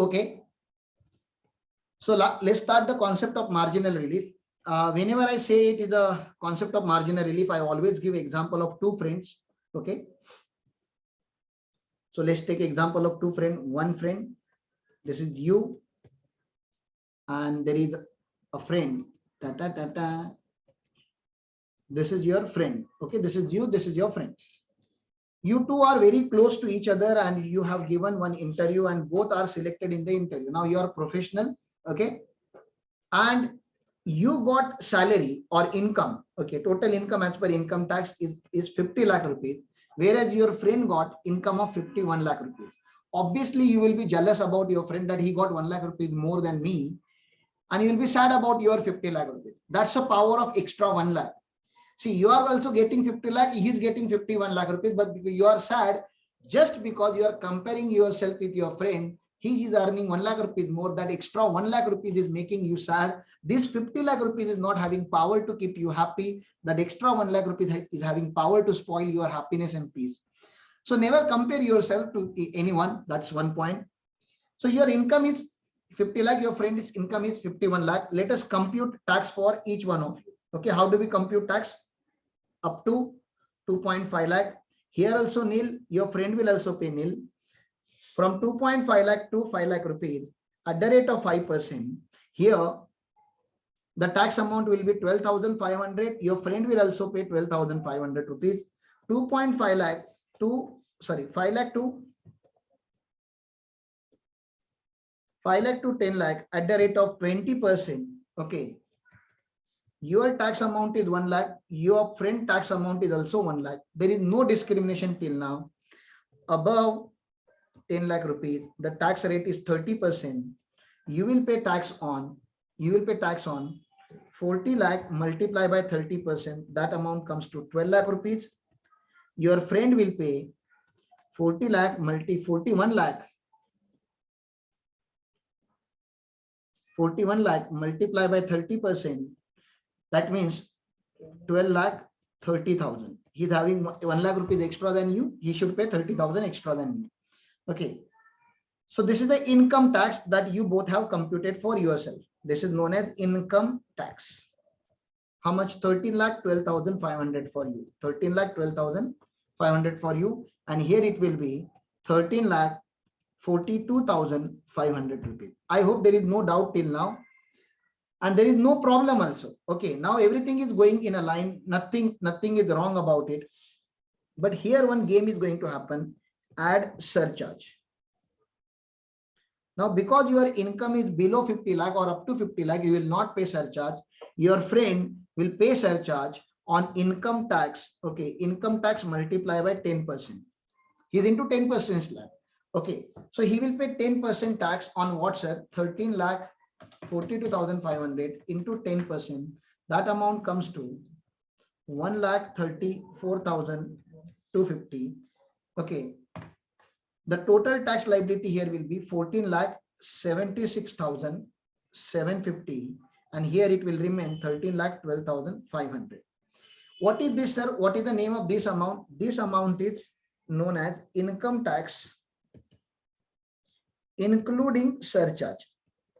Okay. So let's start the concept of marginal relief. Whenever I say it is a concept of marginal relief, I always give example of two friends. Okay. So let's take example of two friends. One friend, this is you, and there is a friend. Ta, ta, ta, ta. This is your friend. Okay, this is you, this is your friend. You two are very close to each other and you have given one interview and both are selected in the interview. Now you are professional, okay, and you got salary or income, okay, total income as per income tax is 50 lakh rupees, whereas your friend got income of 51 lakh rupees. Obviously you will be jealous about your friend that he got 1 lakh rupees more than me, and you will be sad about your 50 lakh rupees. That's the power of extra 1 lakh. See, you are also getting 50 lakh, he is getting 51 lakh rupees, but you are sad just because you are comparing yourself with your friend. He is earning 1 lakh rupees more. That extra 1 lakh rupees is making you sad. This 50 lakh rupees is not having power to keep you happy. That extra 1 lakh rupees is having power to spoil your happiness and peace. So never compare yourself to anyone. That's one point. So your income is 50 lakh, your friend's income is 51 lakh. Let us compute tax for each one of you. Okay, how do we compute tax? Up to 2.5 lakh. Here also nil, your friend will also pay nil. From 2.5 lakh to 5 lakh rupees at the rate of 5%. Here, the tax amount will be 12,500. Your friend will also pay 12,500 rupees. 2.5 lakh to, 5 lakh to 5 lakh to 10 lakh at the rate of 20%. Okay. Your tax amount is 1 lakh. Your friend tax amount is also 1 lakh. There is no discrimination till now. Above 10 lakh rupees, the tax rate is 30%. You will pay tax on 40 lakh multiplied by 30%. That amount comes to 12 lakh rupees. Your friend will pay 40 lakh 41 lakh. 41 lakh multiplied by 30%. That means 12 lakh 30,000. He's having 1 lakh rupees extra than you. He should pay 30,000 extra than you. Okay. So this is the income tax that you both have computed for yourself. This is known as income tax. How much? 13 lakh 12,500 for you. 13 lakh 12,500 for you. And here it will be 13 lakh 42,500 rupees. I hope there is no doubt till now. And there is no problem also. Okay, now everything is going in a line. Nothing is wrong about it. But here one game is going to happen. Add surcharge. Now, because your income is below 50 lakh or up to 50 lakh, you will not pay surcharge. Your friend will pay surcharge on income tax. Okay, income tax multiplied by 10%. He's into 10% slab. Okay, so he will pay 10% tax on what, sir? 13 lakh 42,500 into 10%. That amount comes to 1 lakh 34,250. Okay. The total tax liability here will be 14 lakh 76,750, and here it will remain 13 lakh 12,500. What is this, sir? What is the name of this amount? This amount is known as income tax including surcharge.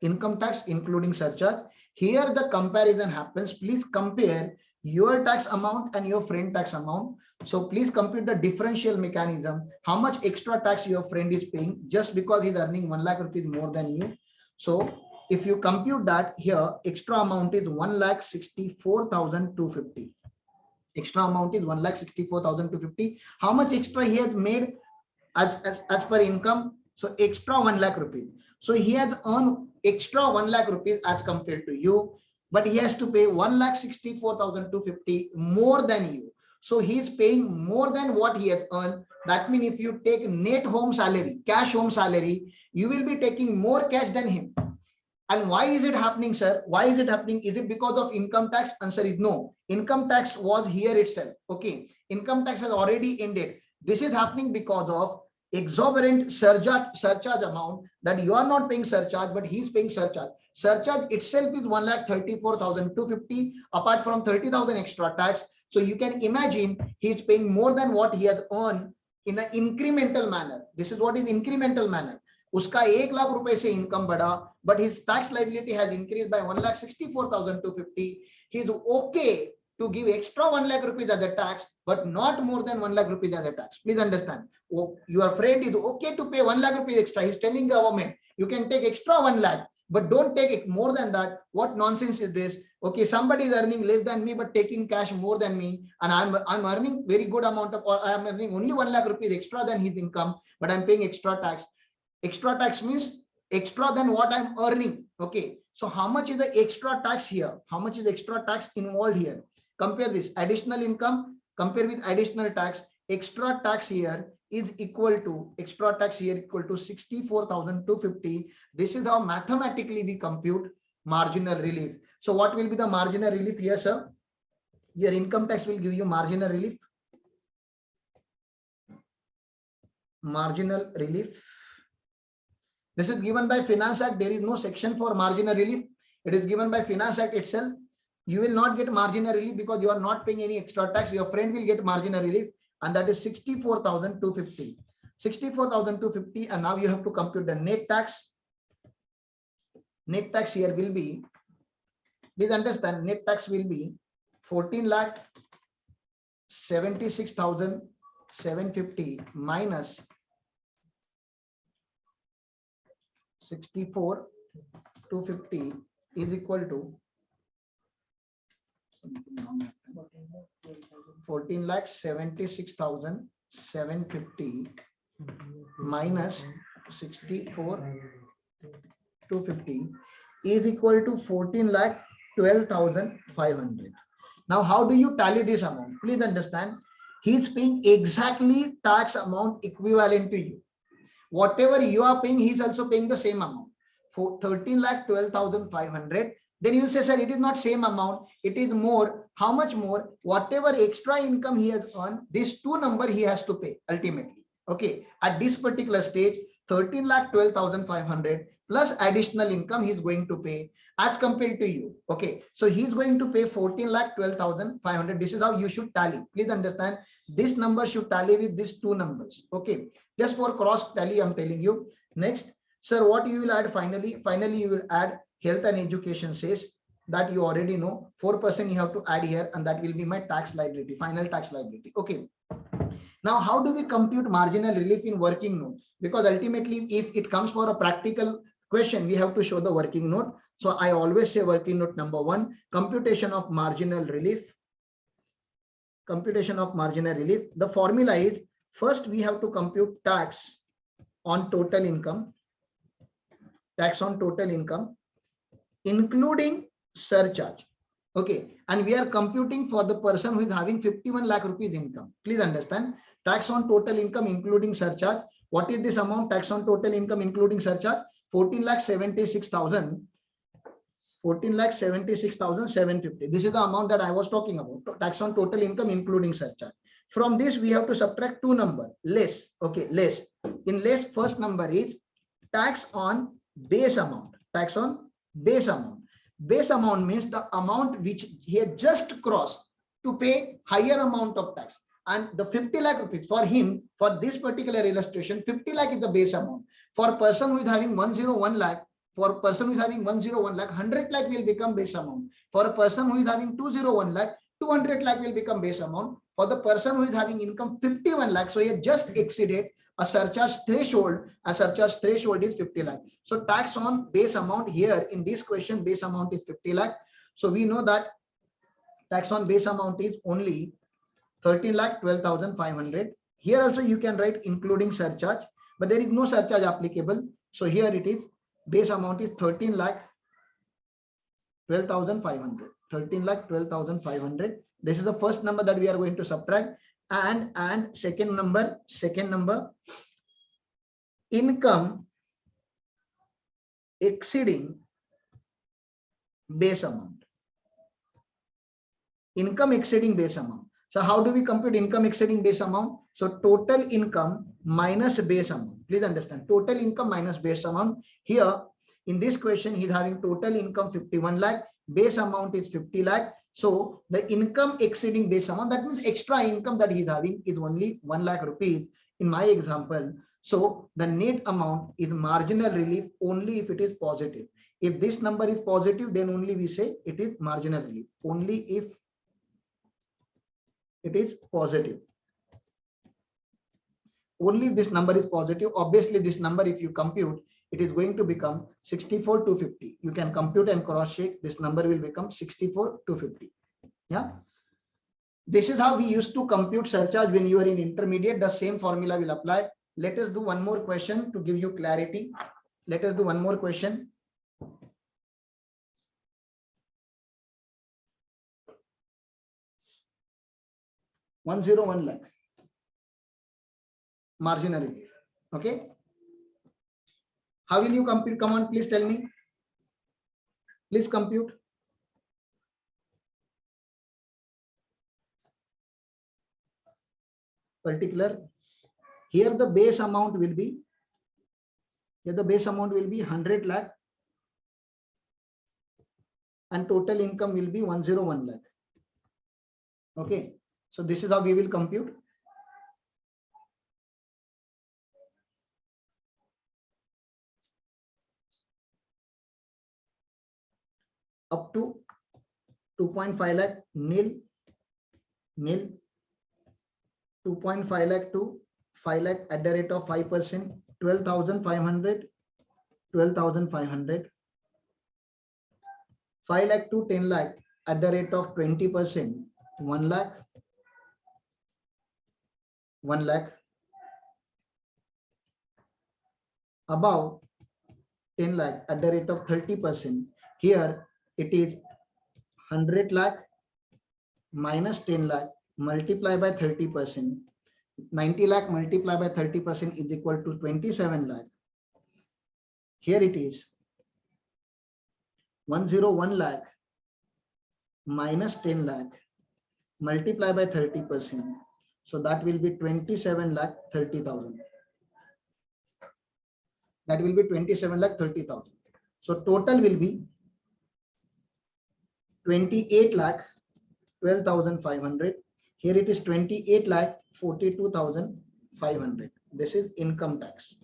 Income tax including surcharge. Here the comparison happens. Please compare your tax amount and your friend tax amount. So please compute the differential mechanism. How much extra tax your friend is paying just because he's earning 1 lakh rupees more than you. So if you compute that, here extra amount is 1,64,250. Extra amount is 1,64,250. How much extra he has made as per income? So extra 1 lakh rupees. So he has earned extra 1 lakh rupees as compared to you, but he has to pay 1,64,250 more than you. So he is paying more than what he has earned. That means if you take net home salary, cash home salary, you will be taking more cash than him. And why is it happening, sir? Why is it happening? Is it because of income tax? Answer is no. Income tax was here itself. Okay. Income tax has already ended. This is happening because of exorbitant surcharge amount that you are not paying surcharge, but he's paying surcharge. Surcharge itself is 1,34,250 apart from 30,000 extra tax. So you can imagine he's paying more than what he has earned in an incremental manner. This is what is incremental manner. उसका 1 लाख रुपए से income बढ़ा, but his tax liability has increased by 1,64,250. He is okay to give extra 1 lakh rupees as a tax, but not more than 1 lakh rupees as a tax. Please understand. Your friend is okay to pay 1 lakh rupees extra. He's telling government, you can take extra 1 lakh, but don't take it more than that. What nonsense is this? Okay, somebody is earning less than me, but taking cash more than me, and I'm earning very good amount of, or I'm earning only 1 lakh rupees extra than his income, but I'm paying extra tax. Extra tax means extra than what I'm earning. Okay, so how much is the extra tax here? How much is the extra tax involved here? Compare this additional income, compare with additional tax. Extra tax here is equal to, extra tax here equal to 64,250. This is how mathematically we compute marginal relief. So what will be the marginal relief here, sir? Your income tax will give you marginal relief. Marginal relief. This is given by Finance Act. There is no section for marginal relief. It is given by Finance Act itself. You will not get marginal relief because you are not paying any extra tax. Your friend will get marginal relief, and that is 64,250. 64,250, and now you have to compute the net tax. Net tax here will be, please understand, net tax will be 14,76,750 minus 64,250 is equal to 14,76,750 minus 64,250 is equal to 14,12,500. Now, how do you tally this amount? Please understand, he is paying exactly tax amount equivalent to you. Whatever you are paying, he is also paying the same amount. For 13,12,500. Then you will say, sir, it is not same amount. It is more. How much more? Whatever extra income he has earned, this two number he has to pay ultimately. Okay. At this particular stage, 13,12,500 plus additional income he is going to pay as compared to you. Okay. So he is going to pay 14,12,500. This is how you should tally. Please understand. This number should tally with these two numbers. Okay. Just for cross tally, I'm telling you. Next, sir, what you will add finally? Finally, you will add health and education cess, that you already know. 4% you have to add here, and that will be my tax liability, final tax liability. Okay. Now, how do we compute marginal relief in working note? Because ultimately, if it comes for a practical question, we have to show the working note. So I always say working note number 1, computation of marginal relief. Computation of marginal relief. The formula is, first we have to compute tax on total income. Tax on total income, including surcharge. Okay. And we are computing for the person who is having 51 lakh rupees income. Please understand, tax on total income, including surcharge. What is this amount? Tax on total income, including surcharge, 14,76,000. 14,76,750. This is the amount that I was talking about. Tax on total income, including surcharge. From this, we have to subtract two numbers. Less. Okay. Less. In less, first number is tax on base amount. Tax on base amount. Base amount means the amount which he has just crossed to pay higher amount of tax. And the 50 lakh rupees for him, for this particular illustration, 50 lakh is the base amount. For a person who is having 101 lakh, for a person who is having 101 lakh, 100 lakh will become base amount. For a person who is having 201 lakh, 200 lakh will become base amount. For the person who is having income 51 lakh, so he has just exceeded a surcharge threshold. A surcharge threshold is 50 lakh. So tax on base amount here in this question, base amount is 50 lakh. So we know that tax on base amount is only 13,12,500. Here also you can write including surcharge, but there is no surcharge applicable. So here it is, base amount is 13,12,500. 13,12,500. This is the first number that we are going to subtract. And second number, income exceeding base amount. Income exceeding base amount. So how do we compute income exceeding base amount? So total income minus base amount. Please understand, total income minus base amount. Here in this question, he's having total income 51 lakh, base amount is 50 lakh. So the income exceeding base amount, that means extra income that he's having is only 1 lakh rupees in my example. So the net amount is marginal relief only if it is positive. If this number is positive, then only we say it is marginal relief. Only if it is positive. Only this number is positive. Obviously, this number, if you compute, it is going to become 64,250. You can compute and cross check. This number will become 64,250. Yeah. This is how we used to compute surcharge when you are in intermediate. The same formula will apply. Let us do one more question to give you clarity. Let us do one more question. $101 lakh. Marginal relief. Okay. How will you compute? Come on, please tell me. Please compute. Particular. Here the base amount will be. Here the base amount will be 100 lakh. And total income will be 101 lakh. Okay. So this is how we will compute. Up to 2.5 lakh nil 2.5 lakh to 5 lakh at the rate of 5%, 12,500, 12,500. 5 lakh to 10 lakh at the rate of 20%, 1 lakh, 1 lakh. Above 10 lakh at the rate of 30%. Here it is 100 lakh minus 10 lakh multiply by 30%. 90 lakh multiply by 30% is equal to 27 lakh. Here it is 101 lakh minus 10 lakh multiply by 30%. So that will be 27 lakh 30,000. That will be 27 lakh 30,000. So total will be 28 lakh 12,500. Here it is 28 lakh 42,500. This is income tax.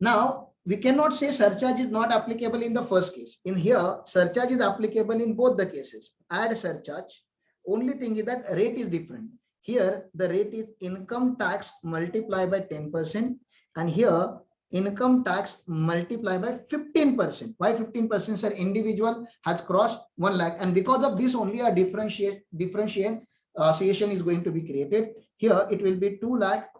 Now we cannot say surcharge is not applicable in the first case. In here, surcharge is applicable in both the cases. Add surcharge. Only thing is that rate is different. Here the rate is income tax multiplied by 10%, and here income tax multiplied by 15%. Why 15%? Sir, individual has crossed 1 lakh, and because of this only a differentiation is going to be created. Here it will be 2 lakh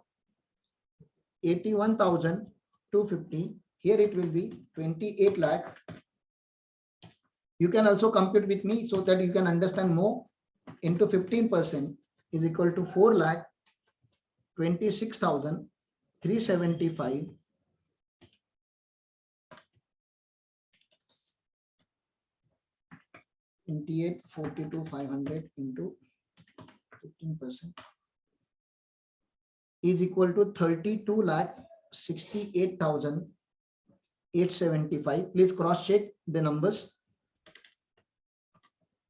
81,250. Here it will be 28 lakh. You can also compute with me so that you can understand more. Into 15% is equal to 4 lakh 26,375. 28,42,500 into 15% is equal to 32 lakh 68,875. Please cross check the numbers.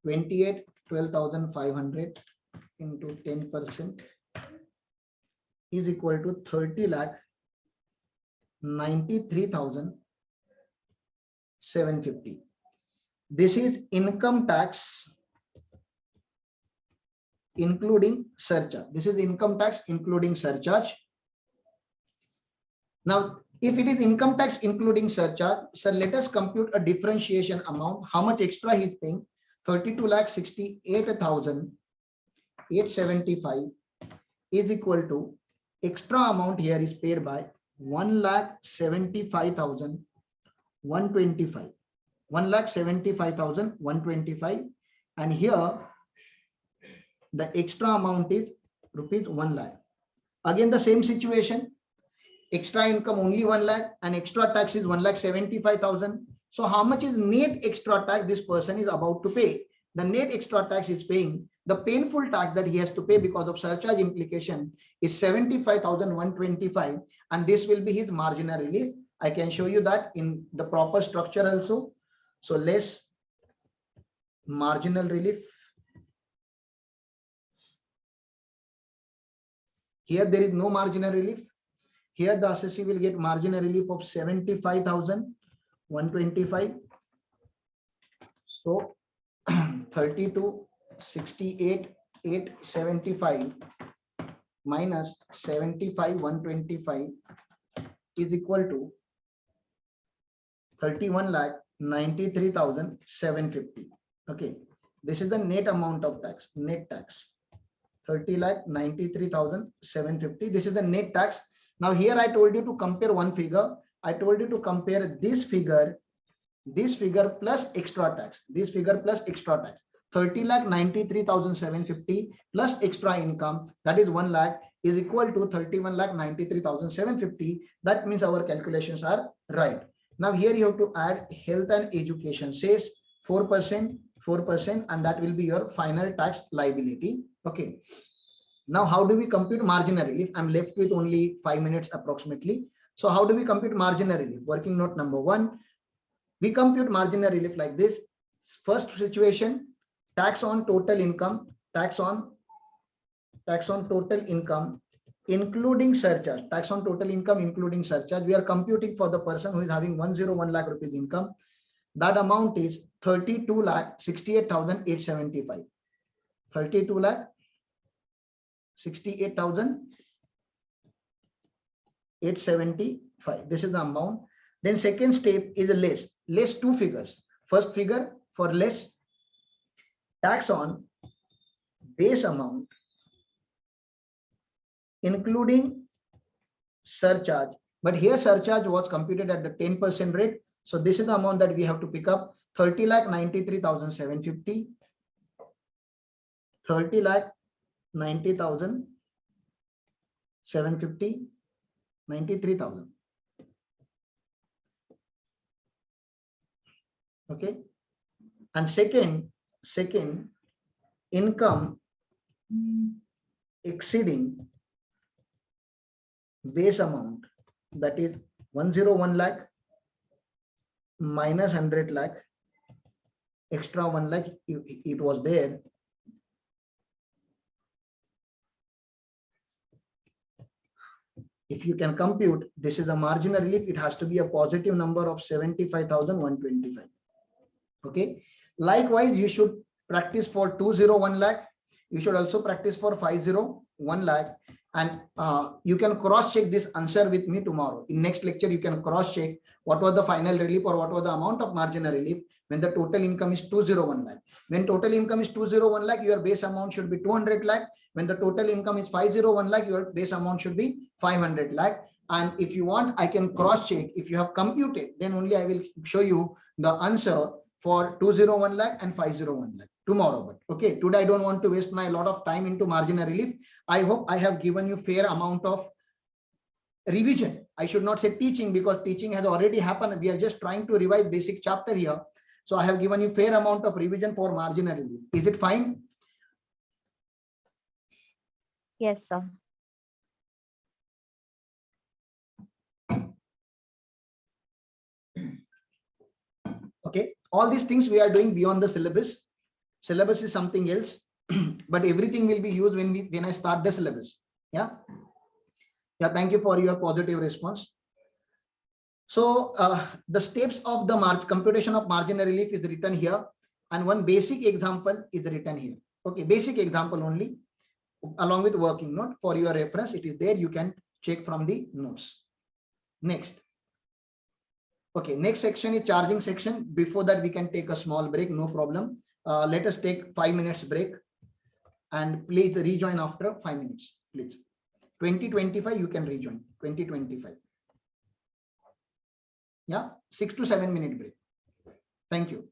28 12,500 into 10% is equal to 30 lakh 93,750. This is income tax including surcharge. This is income tax including surcharge. Now, if it is income tax including surcharge, sir, let us compute a differentiation amount. How much extra he is paying? 32 lakh 68,875 is equal to extra amount here is paid by 1,75,125. 1,75,125, and here the extra amount is rupees 1 lakh. Again the same situation. Extra income only 1 lakh and extra tax is 1,75,000. So how much is net extra tax this person is about to pay? The net extra tax is paying, the painful tax that he has to pay because of surcharge implication is 75,125, and this will be his marginal relief. I can show you that in the proper structure also. So less marginal relief. Here there is no marginal relief. Here the assessee will get marginal relief of 75,125. So 32, 68, 875 minus 75,125 is equal to 31,93,750. Okay, this is the net amount of tax, net tax. 30,93,750. This is the net tax. Now here I told you to compare one figure. I told you to compare this figure plus extra tax, this figure plus extra tax. 30,93,750 plus extra income, that is 1 lakh, is equal to 31,93,750. That means our calculations are right. Now here you have to add health and education, says 4%, and that will be your final tax liability. Okay. Now how do we compute marginal relief? I'm left with only 5 minutes approximately. So how do we compute marginal relief? Working note number 1. We compute marginal relief like this. First situation, tax on total income, tax on total income including surcharge, tax on total income including surcharge. We are computing for the person who is having 101 lakh rupees income. That amount is 32,68,875. 32,68,875. This is the amount. Then second step is a less two figures. First figure for less, tax on base amount including surcharge, but here surcharge was computed at the 10% rate. So this is the amount that we have to pick up, 30,93,750, 30,90,750, 93,000. Okay, and second income exceeding base amount, that is 101 lakh minus 100 lakh, extra 1 lakh it was there. If you can compute, this is a marginal relief. It has to be a positive number of 75,125. Okay. Likewise, you should practice for 201 lakh. You should also practice for 501 lakh. And you can cross check this answer with me tomorrow. In next lecture, you can cross check what was the final relief or what was the amount of marginal relief when the total income is 201 lakh. When total income is 201 lakh, your base amount should be 200 lakh. When the total income is 501 lakh, your base amount should be 500 lakh. And if you want, I can cross check. If you have computed, then only I will show you the answer for 201 lakh and 501 lakh tomorrow. But okay, today I don't want to waste my lot of time into marginal relief. I hope I have given you fair amount of revision. I should not say teaching, because teaching has already happened. We are just trying to revise basic chapter here. So I have given you fair amount of revision for marginal relief. Is it fine? Yes, sir. Okay, all these things we are doing beyond the syllabus. Syllabus is something else, but everything will be used when I start the syllabus. Yeah. Thank you for your positive response. So the steps of the computation of marginal relief is written here, and one basic example is written here. Okay, basic example only, along with working note for your reference. It is there. You can check from the notes. Next. Okay, next section is charging section. Before that, we can take a small break, no problem. Let us take 5 minutes break, and please rejoin after 5 minutes, please. 2025, you can rejoin, 2025. Yeah, 6 to 7 minute break. Thank you.